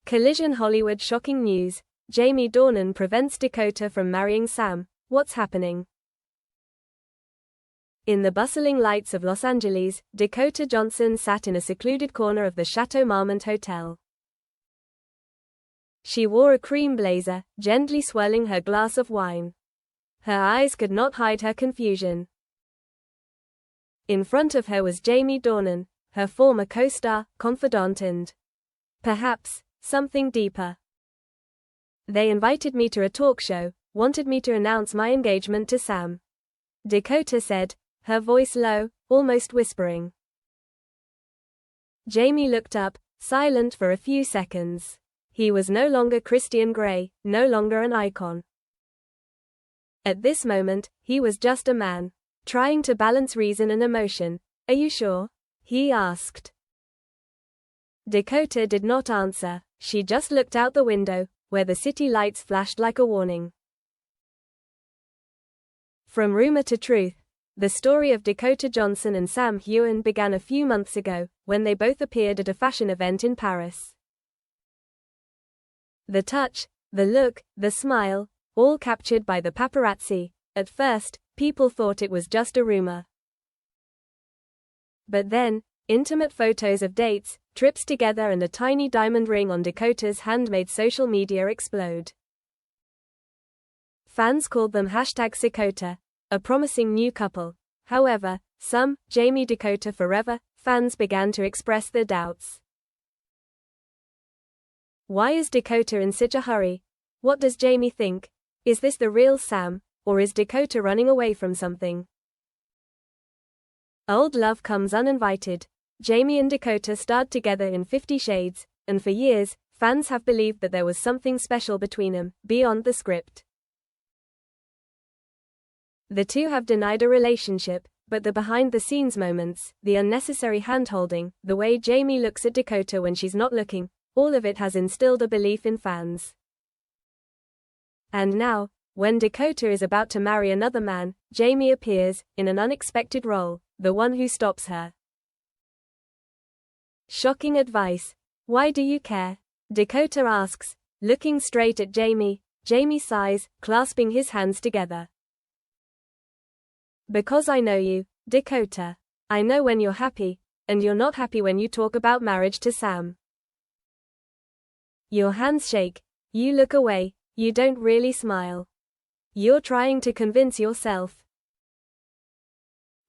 Collision Hollywood shocking news. Jamie Dornan prevents Dakota from marrying Sam. What's happening? In the bustling lights of Los Angeles, Dakota Johnson sat in a secluded corner of the Chateau Marmont Hotel. She wore a cream blazer, gently swirling her glass of wine. Her eyes could not hide her confusion. In front of her was Jamie Dornan, her former co-star, confidant and, perhaps, something deeper. They invited me to a talk show, wanted me to announce my engagement to Sam, Dakota said, her voice low, almost whispering. Jamie looked up, silent for a few seconds. He was no longer Christian Grey, no longer an icon. At this moment, he was just a man, trying to balance reason and emotion. "Are you sure?" he asked. Dakota did not answer. She just looked out the window, where the city lights flashed like a warning. From rumor to truth, the story of Dakota Johnson and Sam Heughan began a few months ago, when they both appeared at a fashion event in Paris. The touch, the look, the smile, all captured by the paparazzi. At first, people thought it was just a rumor. But then, intimate photos of dates, trips together and a tiny diamond ring on Dakota's hand made social media explode. Fans called them #Sakota, a promising new couple. However, some, Jamie Dakota forever, fans began to express their doubts. Why is Dakota in such a hurry? What does Jamie think? Is this the real Sam, or is Dakota running away from something? Old love comes uninvited. Jamie and Dakota starred together in 50 Shades, and for years, fans have believed that there was something special between them, beyond the script. The two have denied a relationship, but the behind-the-scenes moments, the unnecessary hand-holding, the way Jamie looks at Dakota when she's not looking, all of it has instilled a belief in fans. And now, when Dakota is about to marry another man, Jamie appears, in an unexpected role, the one who stops her. Shocking advice. Why do you care? Dakota asks, looking straight at Jamie. Jamie sighs, clasping his hands together. Because I know you, Dakota. I know when you're happy, and you're not happy when you talk about marriage to Sam. Your hands shake, you look away, you don't really smile. You're trying to convince yourself.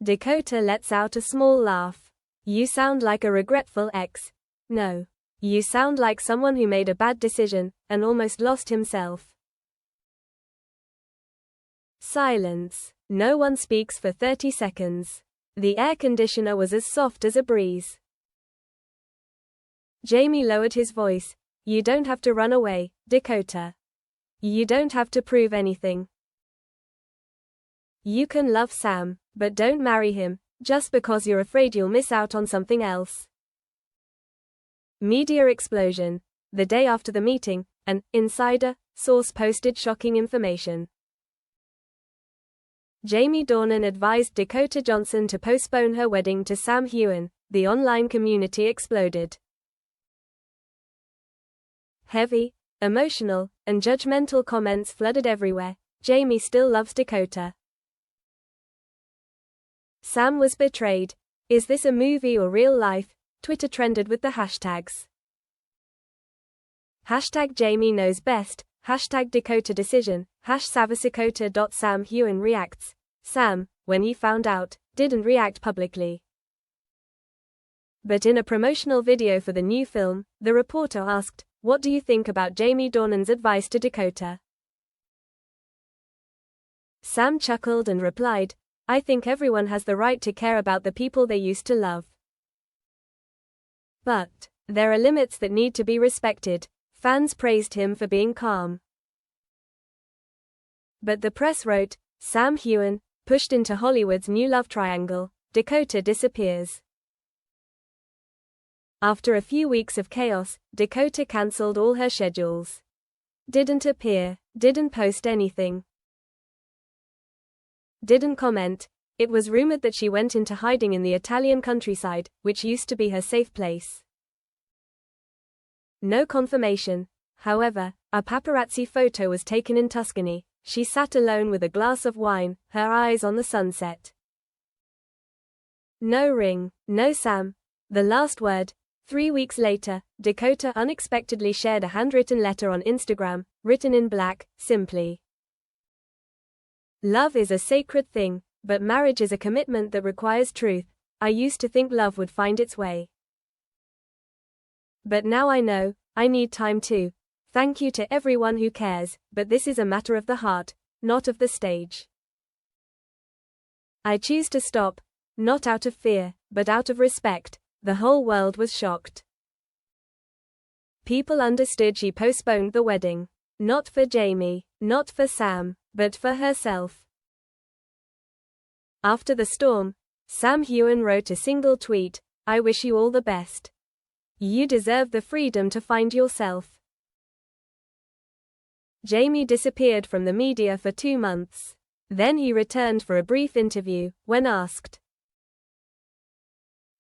Dakota lets out a small laugh. You sound like a regretful ex. No. You sound like someone who made a bad decision, and almost lost himself. Silence. No one speaks for 30 seconds. The air conditioner was as soft as a breeze. Jamie lowered his voice. You don't have to run away, Dakota. You don't have to prove anything. You can love Sam, but don't marry him, just because you're afraid you'll miss out on something else. Media explosion. The day after the meeting, an insider source posted shocking information. Jamie Dornan advised Dakota Johnson to postpone her wedding to Sam Heughan. The online community exploded. Heavy, emotional, and judgmental comments flooded everywhere. Jamie still loves Dakota. Sam was betrayed. Is this a movie or real life? Twitter trended with the hashtags. #Jamie knows best, #Dakota decision, #Savasakota.Sam Heughan reacts. Sam, when he found out, didn't react publicly. But in a promotional video for the new film, the reporter asked, what do you think about Jamie Dornan's advice to Dakota? Sam chuckled and replied, I think everyone has the right to care about the people they used to love. But there are limits that need to be respected. Fans praised him for being calm. But the press wrote, Sam Heughan, pushed into Hollywood's new love triangle, Dakota disappears. After a few weeks of chaos, Dakota cancelled all her schedules. Didn't appear, didn't post anything. Didn't comment. It was rumored that she went into hiding in the Italian countryside, which used to be her safe place. No confirmation. However, a paparazzi photo was taken in Tuscany. She sat alone with a glass of wine, her eyes on the sunset. No ring, no Sam. The last word. 3 weeks later, Dakota unexpectedly shared a handwritten letter on Instagram, written in black, simply. Love is a sacred thing, but marriage is a commitment that requires truth. I used to think love would find its way. But now I know, I need time too. Thank you to everyone who cares, but this is a matter of the heart, not of the stage. I choose to stop, not out of fear, but out of respect. The whole world was shocked. People understood she postponed the wedding. Not for Jamie, not for Sam, but for herself. After the storm, Sam Heughan wrote a single tweet, "I wish you all the best. You deserve the freedom to find yourself." Jamie disappeared from the media for 2 months. Then he returned for a brief interview. When asked,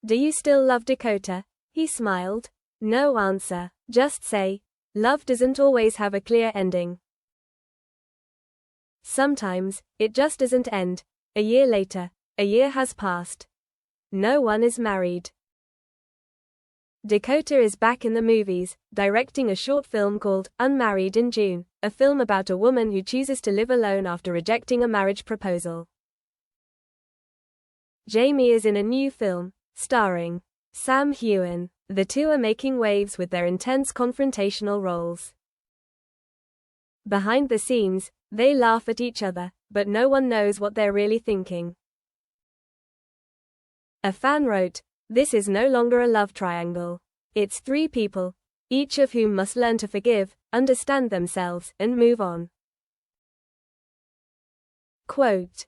"Do you still love Dakota?" he smiled. "No answer. Just say, love doesn't always have a clear ending. Sometimes, it just doesn't end." A year later, a year has passed. No one is married. Dakota is back in the movies, directing a short film called Unmarried in June, a film about a woman who chooses to live alone after rejecting a marriage proposal. Jamie is in a new film, starring Sam Heughan. The two are making waves with their intense confrontational roles. Behind the scenes, they laugh at each other, but no one knows what they're really thinking. A fan wrote, "This is no longer a love triangle. It's 3 people, each of whom must learn to forgive, understand themselves, and move on." Quote,